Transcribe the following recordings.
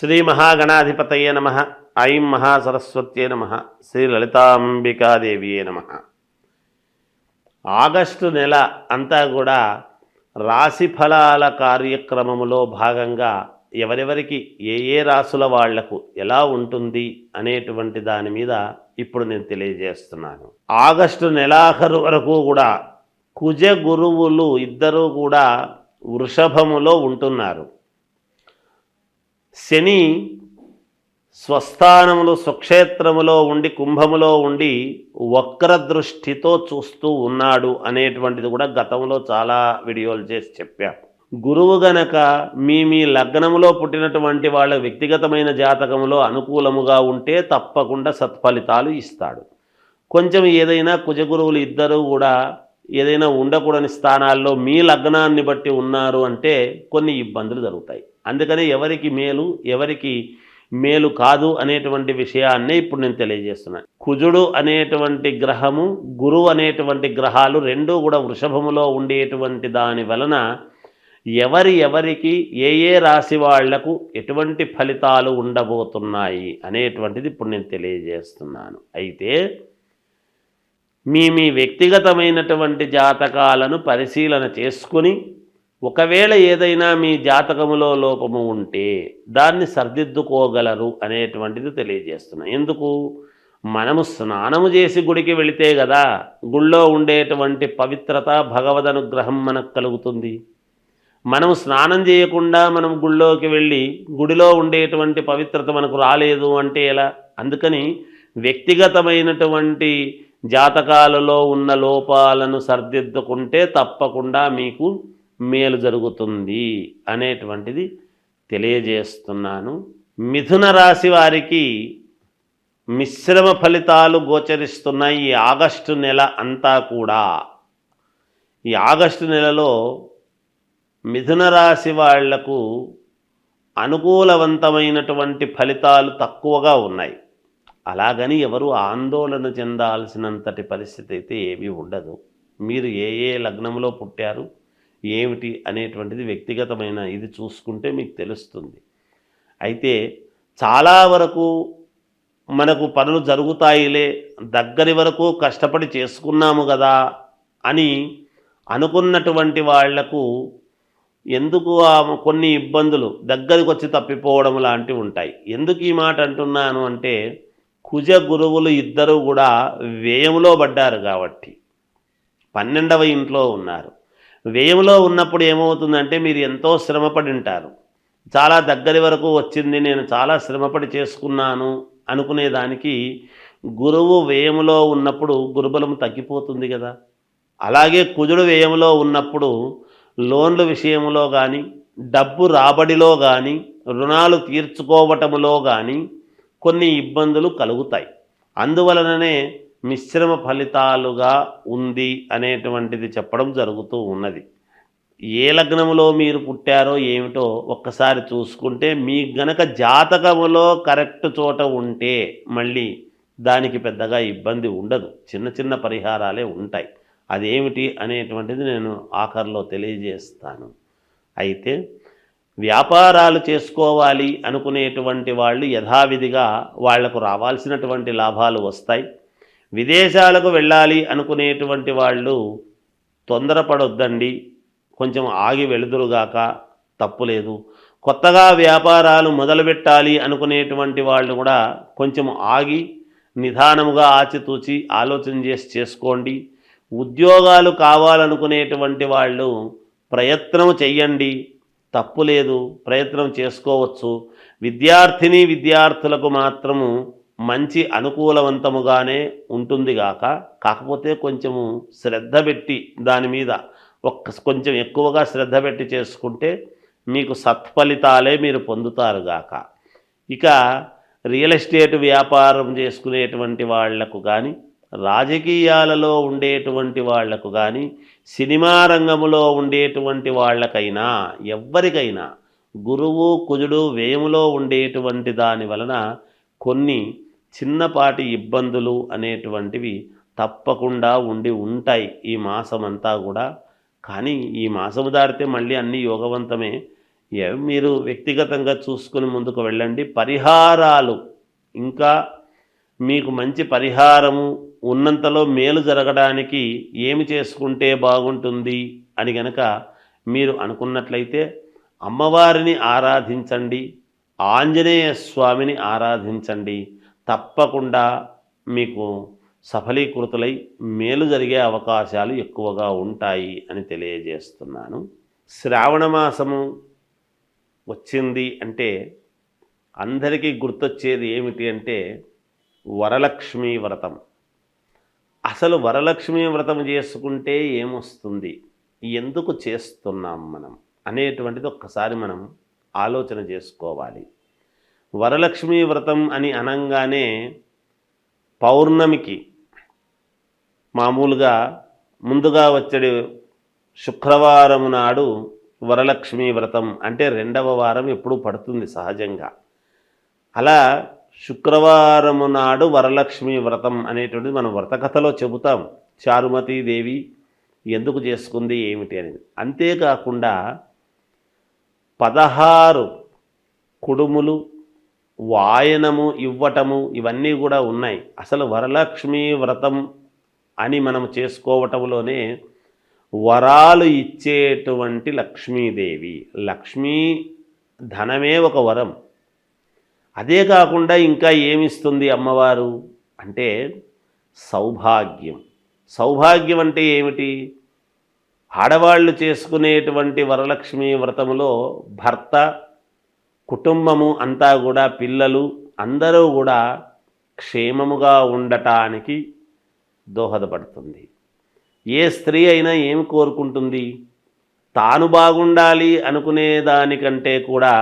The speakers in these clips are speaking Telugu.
శ్రీ మహాగణాధిపతయే నమ. ఐం మహాసరస్వత్యే నమ. శ్రీ లలితాంబికాదేవియే నమ. ఆగస్టు నెల అంతా కూడా రాశి ఫలాల కార్యక్రమములో భాగంగా ఎవరెవరికి ఏ రాసుల వాళ్లకు ఎలా ఉంటుంది అనేటువంటి దాని మీద ఇప్పుడు నేను తెలియజేస్తున్నాను. ఆగస్టు నెలాఖరు వరకు కూడా కుజ గురువులు ఇద్దరూ కూడా వృషభములో ఉంటున్నారు. శని స్వస్థానములు స్వక్షేత్రములో ఉండి కుంభములో ఉండి వక్రదృష్టితో చూస్తూ ఉన్నాడు అనేటువంటిది కూడా గతంలో చాలా వీడియోలు చేసి చెప్పాను. గురువు గనక మీ లగ్నములో పుట్టినటువంటి వాళ్ళ వ్యక్తిగతమైన జాతకములో అనుకూలముగా ఉంటే తప్పకుండా సత్ఫలితాలు ఇస్తాడు. కొంచెం ఏదైనా కుజగురువులు ఇద్దరు కూడా ఏదైనా ఉండకూడని స్థానాల్లో మీ లగ్నాన్ని బట్టి ఉన్నారు అంటే కొన్ని ఇబ్బందులు జరుగుతాయి. అందుకని ఎవరికి మేలు ఎవరికి మేలు కాదు అనేటువంటి విషయాన్నే ఇప్పుడు నేను తెలియజేస్తున్నాను. కుజుడు అనేటువంటి గ్రహము గురువు అనేటువంటి గ్రహాలు రెండూ కూడా వృషభములో ఉండేటువంటి దాని వలన ఎవరికి ఏ రాశి వాళ్లకు ఎటువంటి ఫలితాలు ఉండబోతున్నాయి అనేటువంటిది ఇప్పుడు నేను తెలియజేస్తున్నాను. అయితే మీ వ్యక్తిగతమైనటువంటి జాతకాలను పరిశీలన చేసుకుని ఒకవేళ ఏదైనా మీ జాతకములో లోపము ఉంటే దాన్ని సరిదిద్దుకోగలరు అనేటువంటిది తెలియజేస్తున్నాను. ఎందుకు? మనము స్నానము చేసి గుడికి వెళితే కదా గుళ్ళో ఉండేటువంటి పవిత్రత భగవద్ అనుగ్రహం మనకు కలుగుతుంది. మనము స్నానం చేయకుండా మనం గుళ్ళోకి వెళ్ళి గుడిలో ఉండేటువంటి పవిత్రత మనకు రాలేదు అంటే ఎలా? అందుకని వ్యక్తిగతమైనటువంటి జాతకాలలో ఉన్న లోపాలను సరిదిద్దుకుంటే తప్పకుండా మీకు మేలు జరుగుతుంది అనేటువంటిది తెలియజేస్తున్నాను. మిథున రాశి వారికి మిశ్రమ ఫలితాలు గోచరిస్తున్నాయి ఈ ఆగస్టు నెల అంతా కూడా. ఈ ఆగస్టు నెలలో మిథున రాశి వాళ్లకు అనుకూలవంతమైనటువంటి ఫలితాలు తక్కువగా ఉన్నాయి. అలాగని ఎవరు ఆందోళన చెందాల్సినంతటి పరిస్థితి అయితే ఏమీ ఉండదు. మీరు ఏ లగ్నంలో పుట్టారు ఏమిటి అనేటువంటిది వ్యక్తిగతమైన ఇది చూసుకుంటే మీకు తెలుస్తుంది. అయితే చాలా వరకు మనకు పనులు జరుగుతాయిలే, దగ్గరి వరకు కష్టపడి చేసుకున్నాము కదా అని అనుకున్నటువంటి వాళ్లకు ఎందుకు కొన్ని ఇబ్బందులు దగ్గరికి వచ్చి తప్పిపోవడం లాంటివి ఉంటాయి. ఎందుకు ఈ మాట అంటున్నాను అంటే కుజ గురువులు ఇద్దరు కూడా వ్యయంలో పడ్డారు కాబట్టి 12వ ఇంట్లో ఉన్నారు. వ్యయంలో ఉన్నప్పుడు ఏమవుతుందంటే మీరు ఎంతో శ్రమపడి ఉంటారు. చాలా దగ్గరి వరకు వచ్చింది, నేను చాలా శ్రమపడి చేసుకున్నాను అనుకునేదానికి గురువు వ్యయంలో ఉన్నప్పుడు గురుబలం తగ్గిపోతుంది కదా. అలాగే కుజుడు వ్యయంలో ఉన్నప్పుడు లోన్ల విషయంలో కానీ డబ్బు రాబడిలో కానీ రుణాలు తీర్చుకోవటములో కానీ కొన్ని ఇబ్బందులు కలుగుతాయి. అందువలననే మిశ్రమ ఫలితాలుగా ఉంది అనేటువంటిది చెప్పడం జరుగుతూ ఉన్నది. ఏ లగ్నములో మీరు పుట్టారో ఏమిటో ఒక్కసారి చూసుకుంటే మీ గనక జాతకములో కరెక్ట్ చోట ఉంటే మళ్ళీ దానికి పెద్దగా ఇబ్బంది ఉండదు. చిన్న చిన్న పరిహారాలే ఉంటాయి. అదేమిటి అనేటువంటిది నేను ఆఖరిలో తెలియజేస్తాను. అయితే వ్యాపారాలు చేసుకోవాలి అనుకునేటువంటి వాళ్ళు యథావిధిగా వాళ్లకు రావాల్సినటువంటి లాభాలు వస్తాయి. విదేశాలకు వెళ్ళాలి అనుకునేటువంటి వాళ్ళు తొందరపడొద్దండి, కొంచెం ఆగి వెళుదురుగాక, తప్పులేదు. కొత్తగా వ్యాపారాలు మొదలుపెట్టాలి అనుకునేటువంటి వాళ్ళు కూడా కొంచెం ఆగి నిదానముగా ఆచితూచి ఆలోచన చేసి చేసుకోండి. ఉద్యోగాలు కావాలనుకునేటువంటి వాళ్ళు ప్రయత్నం చెయ్యండి, తప్పులేదు, ప్రయత్నం చేసుకోవచ్చు. విద్యార్థులకు మాత్రము మంచి అనుకూలవంతముగానే ఉంటుంది కాకపోతే కొంచెము శ్రద్ధ పెట్టి దాని మీద కొంచెం ఎక్కువగా శ్రద్ధ పెట్టి చేసుకుంటే మీకు సత్ఫలితాలే మీరు పొందుతారు గాక. ఇక రియల్ ఎస్టేట్ వ్యాపారం చేసుకునేటువంటి వాళ్లకు కానీ రాజకీయాలలో ఉండేటువంటి వాళ్లకు కానీ సినిమా రంగములో ఉండేటువంటి వాళ్ళకైనా ఎవ్వరికైనా గురువు కుజుడు వ్యయములో ఉండేటువంటి దాని వలన కొన్ని చిన్నపాటి ఇబ్బందులు అనేటువంటివి తప్పకుండా ఉంటాయి ఈ మాసమంతా కూడా. కానీ ఈ మాసము దాటితే మళ్ళీ అన్నీ యోగవంతమే. మీరు వ్యక్తిగతంగా చూసుకుని ముందుకు వెళ్ళండి. పరిహారాలు ఇంకా మీకు మంచి పరిహారము ఉన్నంతలో మేలు జరగడానికి ఏమి చేసుకుంటే బాగుంటుంది అని గనక మీరు అనుకున్నట్లయితే అమ్మవారిని ఆరాధించండి, ఆంజనేయ స్వామిని ఆరాధించండి. తప్పకుండా మీకు సఫలీకృతులై మేలు జరిగే అవకాశాలు ఎక్కువగా ఉంటాయి అని తెలియజేస్తున్నాను. శ్రావణ మాసము వచ్చింది అంటే అందరికీ గుర్తొచ్చేది ఏమిటి అంటే వరలక్ష్మీ వ్రతం. అసలు వరలక్ష్మీ వ్రతం చేసుకుంటే ఏమొస్తుంది, ఎందుకు చేస్తున్నాం మనం అనేటువంటిది ఒక్కసారి మనం ఆలోచన చేసుకోవాలి. వరలక్ష్మీ వ్రతం అని అనంగానే పౌర్ణమికి మామూలుగా ముందుగా వచ్చే శుక్రవారం నాడు వరలక్ష్మీ వ్రతం అంటే 2వ వారం ఎప్పుడు పడుతుంది సహజంగా. అలా శుక్రవారము నాడు వరలక్ష్మీ వ్రతం అనేటువంటిది మనం వ్రతకథలో చెబుతాం. చారుమతీదేవి ఎందుకు చేసుకుంది ఏమిటి అనేది. అంతేకాకుండా 16 కుడుములు వాయనము ఇవ్వటము ఇవన్నీ కూడా ఉన్నాయి. అసలు వరలక్ష్మీ వ్రతం అని మనం చేసుకోవటంలోనే వరాలు ఇచ్చేటువంటి లక్ష్మీదేవి. లక్ష్మీ ధనమే ఒక వరం. అదే కాకుండా ఇంకా ఏమిస్తుంది అమ్మవారు అంటే సౌభాగ్యం. సౌభాగ్యం అంటే ఏమిటి? ఆడవాళ్ళు చేసుకునేటువంటి వరలక్ష్మీ వ్రతములో భర్త, కుటుంబము అంతా కూడా, పిల్లలు అందరూ కూడా క్షేమముగా ఉండటానికి దోహదపడుతుంది. ఏ స్త్రీ అయినా ఏమి కోరుకుంటుంది? తాను బాగుండాలి అనుకునే దానికంటే కూడా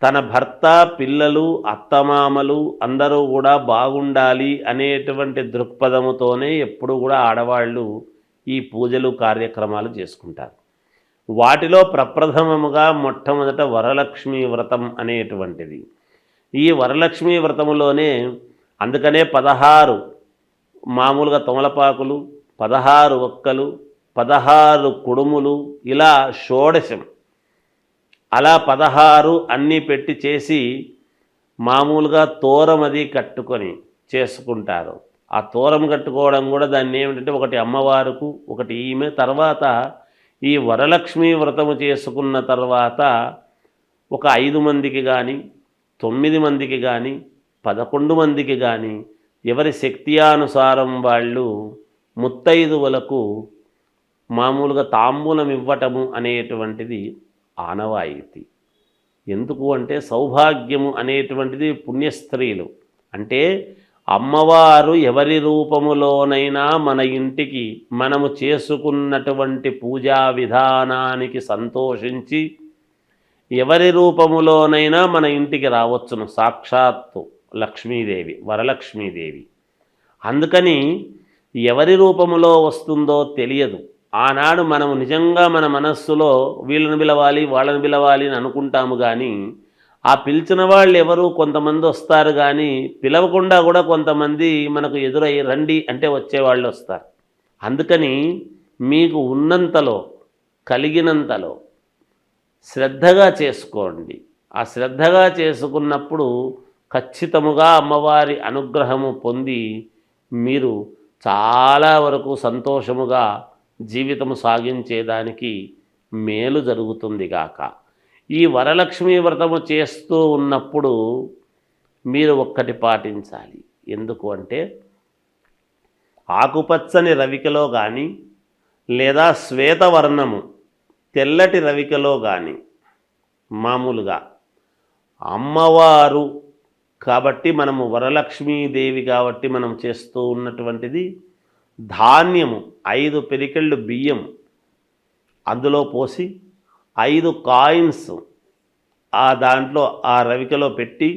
తన భర్త, పిల్లలు, అత్తమామలు అందరూ కూడా బాగుండాలి అనేటువంటి దృక్పథముతోనే ఎప్పుడు కూడా ఆడవాళ్ళు ఈ పూజలు కార్యక్రమాలు చేసుకుంటారు. వాటిలో ప్రప్రథమముగా మొట్టమొదట వరలక్ష్మీ వ్రతం అనేటువంటిది. ఈ వరలక్ష్మీ వ్రతములోనే అందుకనే 16 మామూలుగా తమలపాకులు, 16 ఒక్కలు, 16 కుడుములు, ఇలా షోడశం అలా 16 అన్నీ పెట్టి చేసి మామూలుగా తోరం అది కట్టుకొని చేసుకుంటారు. ఆ తోరం కట్టుకోవడం కూడా దాన్ని ఏమిటంటే ఒకటి అమ్మవారుకు, ఒకటి ఈమె. తర్వాత ఈ వరలక్ష్మీ వ్రతము చేసుకున్న తర్వాత ఒక 5 మందికి కానీ, 9 మందికి కానీ, 11 మందికి కానీ ఎవరి శక్త్యానుసారం వాళ్ళు ముత్తైదువులకు మామూలుగా తాంబూలం ఇవ్వటము అనేటువంటిది ఆనవాయితీ. ఎందుకు అంటే సౌభాగ్యము అనేటువంటిది పుణ్యస్త్రీలు అంటే అమ్మవారు ఎవరి రూపములోనైనా మన ఇంటికి మనము చేసుకున్నటువంటి పూజా విధానానికి సంతోషించి ఎవరి రూపములోనైనా మన ఇంటికి రావచ్చును. సాక్షాత్తు లక్ష్మీదేవి, వరలక్ష్మీదేవి. అందుకని ఎవరి రూపములో వస్తుందో తెలియదు. ఆనాడు మనము నిజంగా మన మనస్సులో వీళ్ళని పిలవాలి, వాళ్ళని పిలవాలి అని అనుకుంటాము. కానీ ఆ పిలిచిన వాళ్ళు ఎవరు? కొంతమంది వస్తారు, కానీ పిలవకుండా కూడా కొంతమంది మనకు ఎదురై రండి అంటే వచ్చేవాళ్ళు వస్తారు. అందుకని మీకు ఉన్నంతలో, కలిగినంతలో శ్రద్ధగా చేసుకోండి. ఆ శ్రద్ధగా చేసుకున్నప్పుడు ఖచ్చితముగా అమ్మవారి అనుగ్రహము పొంది మీరు చాలా వరకు సంతోషముగా జీవితము సాగించేదానికి మేలు జరుగుతుంది గాక. ఈ వరలక్ష్మీ వ్రతము చేస్తూ ఉన్నప్పుడు మీరు ఒక్కటి పాటించాలి. ఎందుకు అంటే ఆకుపచ్చని రవికలో కానీ లేదా శ్వేతవర్ణము తెల్లటి రవికలో కానీ మామూలుగా అమ్మవారు కాబట్టి మనము వరలక్ష్మీదేవి కాబట్టి మనం చేస్తూ ఉన్నటువంటిది ధాన్యము 5 పిరికెళ్ళు బియ్యం అందులో పోసి 5 కాయిన్స్ ఆ దాంట్లో ఆ రవికలో పెట్టి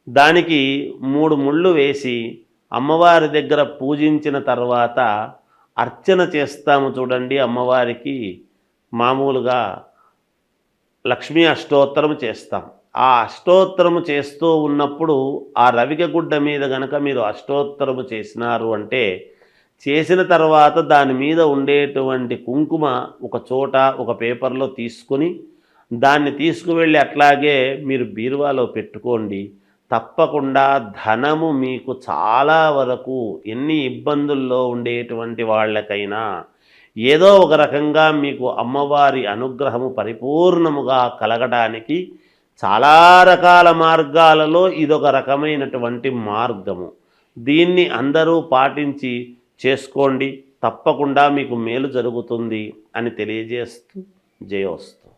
దానికి 3 ముళ్ళు వేసి అమ్మవారి దగ్గర పూజించిన తర్వాత అర్చన చేస్తాము చూడండి. అమ్మవారికి మామూలుగా లక్ష్మీ అష్టోత్తరం చేస్తాం. ఆ అష్టోత్తరము చేస్తూ ఉన్నప్పుడు ఆ రవిక గుడ్డ మీద గనక మీరు అష్టోత్తరము చేసినారు అంటే చేసిన తర్వాత దాని మీద ఉండేటువంటి కుంకుమ ఒక చోట ఒక పేపర్లో తీసుకొని దాన్ని తీసుకువెళ్ళి అట్లాగే మీరు బీరువాలో పెట్టుకోండి. తప్పకుండా ధనము మీకు చాలా వరకు ఎన్ని ఇబ్బందుల్లో ఉండేటువంటి వాళ్ళకైనా ఏదో ఒక రకంగా మీకు అమ్మవారి అనుగ్రహము పరిపూర్ణముగా కలగడానికి చాలా రకాల మార్గాలలో ఇదొక రకమైనటువంటి మార్గము. దీన్ని అందరూ పాటించి చేసుకోండి. తప్పకుండా మీకు మేలు జరుగుతుంది అని తెలియజేస్తూ జయోస్తు.